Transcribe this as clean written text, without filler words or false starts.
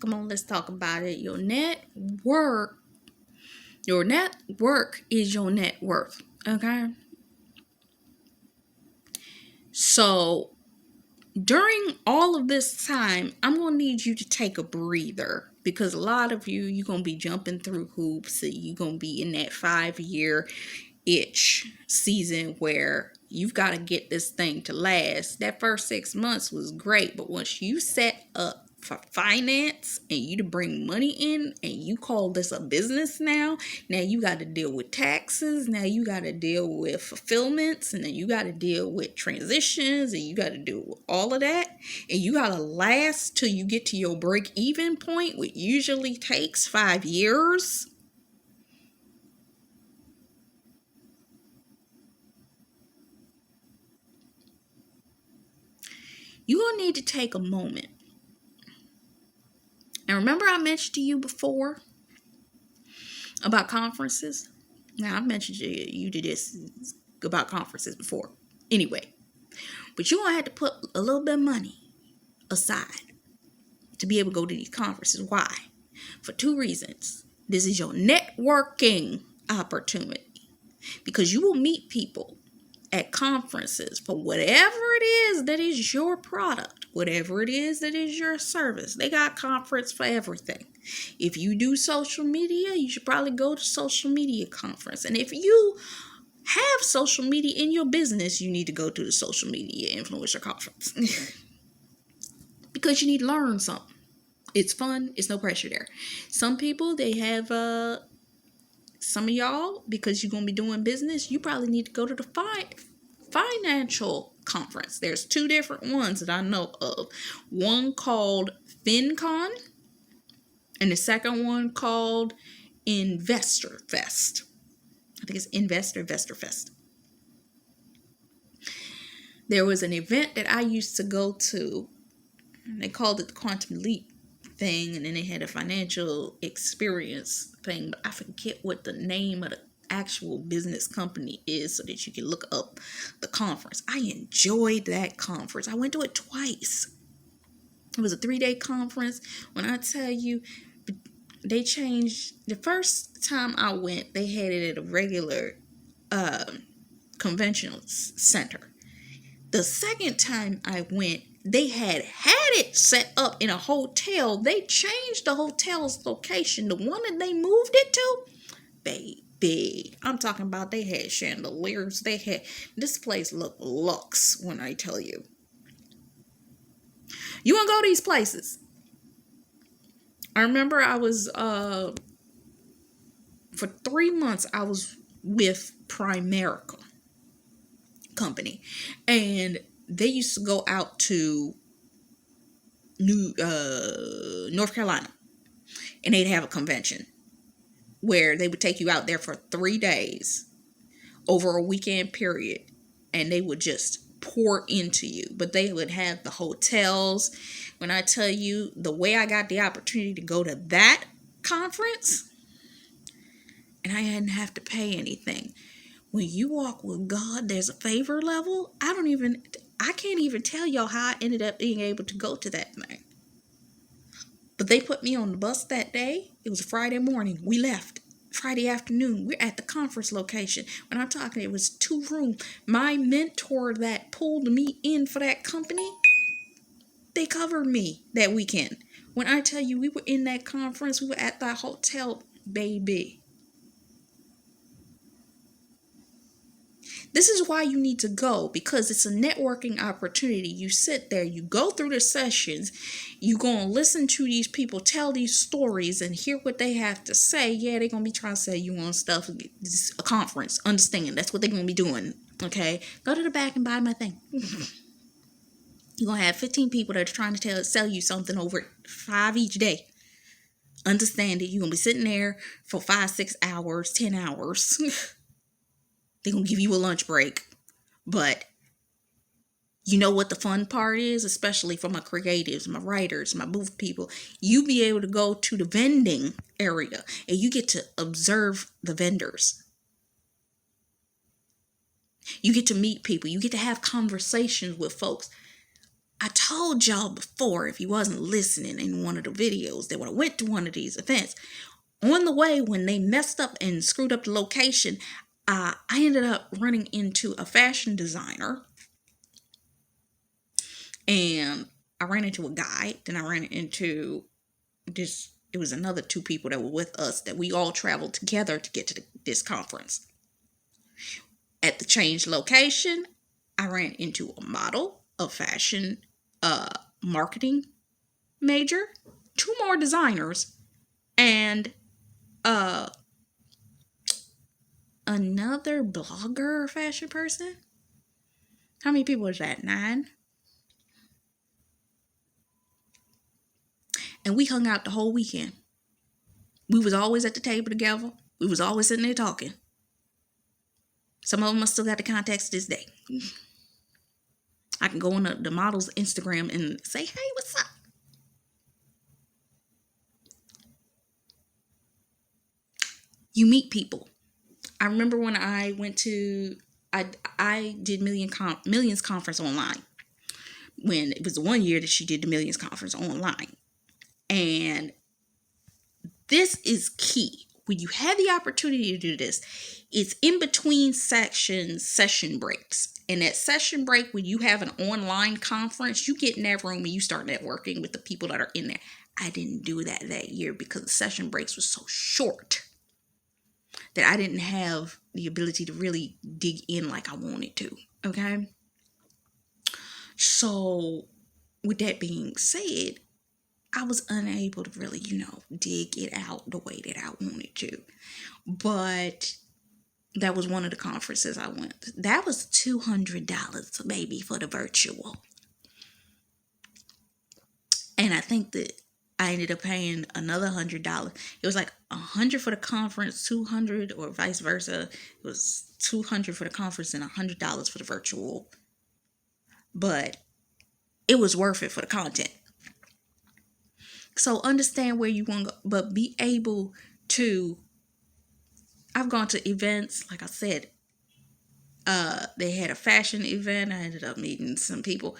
Come on, let's talk about it. Your network is your net worth. Okay. So during all of this time, I'm going to need you to take a breather because a lot of you're going to be jumping through hoops. You're going to be in that 5 year itch season where you've got to get this thing to last. That first 6 months was great, but once you set up for finance and you to bring money in and you call this a business now you got to deal with taxes, now you got to deal with fulfillments, and then you got to deal with transitions, and you got to do all of that, and you got to last till you get to your break even point, which usually takes 5 years. You're going to need to take a moment. And remember, I mentioned to you before about conferences. Now, I've mentioned you to this about conferences before. Anyway, but you're going to have to put a little bit of money aside to be able to go to these conferences. Why? For two reasons. This is your networking opportunity because you will meet people at conferences for whatever it is that is your product, whatever it is that is your service. They got conference for everything. If you do social media, you should probably go to social media conference. And if you have social media in your business, you need to go to the social media influencer conference because you need to learn something. It's fun. It's no pressure there. Some people, they have some of y'all, because you're going to be doing business, you probably need to go to the financial conference. There's two different ones that I know of. One called FinCon and the second one called Investor Fest. I think it's Investor Fest. There was an event that I used to go to, and they called it the Quantum Leap thing, and then they had a financial experience thing, but I forget what the name of the actual business company is so that you can look up the conference. I enjoyed that conference. I went to it twice. It was a 3-day conference. When I tell you, they changed. The first time I went, they had it at a regular conventional center. The second time I went, they had it set up in a hotel. They changed the hotel's location. The one that they moved it to, baby, I'm talking about, they had chandeliers. This place looked luxe when I tell you. You want to go to these places? I remember I was, for 3 months, I was with Primerica company, and they used to go out to North Carolina, and they'd have a convention where they would take you out there for 3 days over a weekend period, and they would just pour into you. But they would have the hotels. When I tell you, the way I got the opportunity to go to that conference, and I didn't have to pay anything. When you walk with God, there's a favor level. I can't even tell y'all how I ended up being able to go to that thing. But they put me on the bus that day. It was a Friday morning. We left Friday afternoon. We're at the conference location. When I'm talking, it was 2 room. My mentor that pulled me in for that company, they covered me that weekend. When I tell you we were in that conference, we were at that hotel, baby. This is why you need to go, because it's a networking opportunity. You sit there, you go through the sessions, you go and listen to these people tell these stories and hear what they have to say. Yeah, they're going to be trying to sell you on stuff. It's a conference. Understand, that's what they're going to be doing. Okay, go to the back and buy my thing. You're going to have 15 people that are trying to sell you something over 5 each day. Understand it. You're going to be sitting there for 5, 6 hours, 10 hours. They're going to give you a lunch break. But you know what the fun part is, especially for my creatives, my writers, my booth people? You be able to go to the vending area and you get to observe the vendors. You get to meet people. You get to have conversations with folks. I told y'all before, if you wasn't listening in one of the videos, that when I went to one of these events, on the way, when they messed up and screwed up the location, I ended up running into a fashion designer, and I ran into a guy. Then I ran into this. It was another two people that were with us that we all traveled together to get to this conference. At the change location, I ran into a model, a fashion marketing major, two more designers, and uh another blogger or fashion person. How many people was that? 9. And we hung out the whole weekend. We was always at the table together. We was always sitting there talking. Some of them I still got the contacts to this day. I can go on the model's Instagram and say, hey, what's up? You meet people. I remember when I went to, I did Millions Conference online. When it was the one year that she did the Millions Conference online. And this is key. When you have the opportunity to do this, it's in between session breaks. And that session break, when you have an online conference, you get in that room and you start networking with the people that are in there. I didn't do that year because the session breaks were so short that I didn't have the ability to really dig in like I wanted to. Okay. So with that being said, I was unable to really, dig it out the way that I wanted to. But that was one of the conferences I went. That was $200, baby, for the virtual. And I think that I ended up paying another $100. It was like $100 for the conference, $200, or vice versa. It was $200 for the conference and $100 for the virtual. But it was worth it for the content. So understand where you want to go, but be able to. I've gone to events, like I said. They had a fashion event. I ended up meeting some people.